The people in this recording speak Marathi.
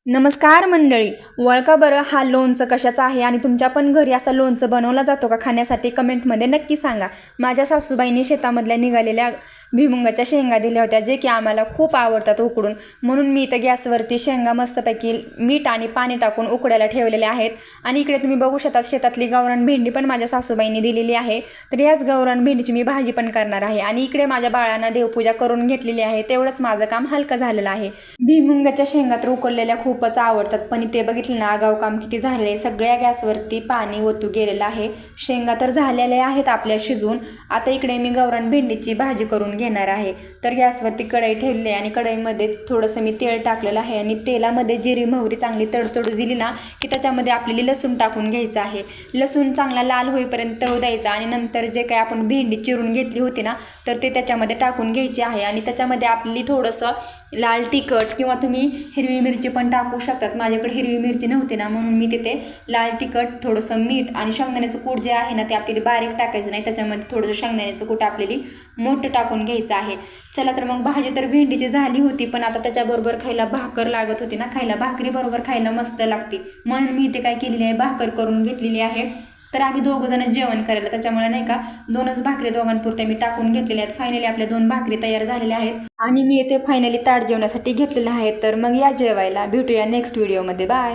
नमस्कार मंडळी. वळका बरं हा लोणचं कशाचं आहे आणि तुमच्या पण घरी असं लोणचं बनवला जातो का खाण्यासाठी? कमेंटमध्ये नक्की सांगा. माझ्या सासूबाईंनी शेतामधल्या निघालेल्या भुईमुगाच्या शेंगा दिल्या होत्या, जे की आम्हाला खूप आवडतात उकडून. म्हणून मी इथं गॅसवरती शेंगा मस्तपैकी मीठ आणि पाणी टाकून उकडायला ठेवलेल्या आहेत. आणि इकडे तुम्ही बघू शकता शेतातली गावरान भेंडी पण माझ्या सासूबाईंनी दिलेली आहे. तर याच गावरान भेंडीची मी भाजी पण करणार आहे. आणि इकडे माझ्या बाळांना देवपूजा करून घेतलेली आहे. तेवढंच माझं काम हलकं झालेलं आहे. भुईमुगाच्या शेंगा तर उकडलेल्या खूपच आवडतात, पण ते बघितलं ना आगाऊ काम किती झालेलं आहे. सगळ्या गॅसवरती पाणी ओतू गेलेलं आहे. शेंगा तर झालेल्या आहेत आपल्या शिजून. आता इकडे मी गावरान भेंडीची भाजी करून घेणार आहे. तर गॅसवरती कढई ठेवली आहे आणि कढईमध्ये थोडंसं मी तेल टाकलेलं आहे आणि तेलामध्ये जिरी मोहरी चांगली तडतडू दिली ना की त्याच्यामध्ये आपल्याला लसूण टाकून घ्यायचं आहे. लसूण चांगला लाल होईपर्यंत तळू द्यायचा आणि नंतर जे काय आपण भेंडी चिरून घेतली होती ना तर ते त्याच्यामध्ये टाकून घ्यायचे आहे. आणि त्याच्यामध्ये आपली थोडंसं लाल तिखट किंवा तुम्ही हिरवी मिरची पण टाकू शकतात. माझ्याकडे हिरवी मिरची नव्हती ना म्हणून मी तिथे लाल तिखट, थोडंसं मीठ आणि शेंगदाण्याचं कूट जे आहे ना ते आपल्याला बारीक टाकायचं नाही, त्याच्यामध्ये थोडंसं शेंगदाण्याचं कूट आपल्याला मोठं टाकून घ्यायचं आहे. चला तर मग भाजी तर भेंडीची झाली होती, पण आता त्याच्याबरोबर खायला भाकर लागत होती ना, खायला भाकरी बरोबर खायला मस्त लागते. म्हणून मी इथे काय केलेली आहे, भाकर करून घेतलेली आहे. तर आम्ही दोघंजण जेवण करायला, त्याच्यामुळे नाही का दोनच भाकरी दोघांपुरत्या मी टाकून घेतलेल्या आहेत. फायनली आपल्या 2 भाकरी तयार झालेल्या आहेत आणि मी इथे फायनली ताट जेवणासाठी घेतलेलं आहे. तर मग या जेवायला. भेटूया नेक्स्ट व्हिडिओमध्ये. बाय.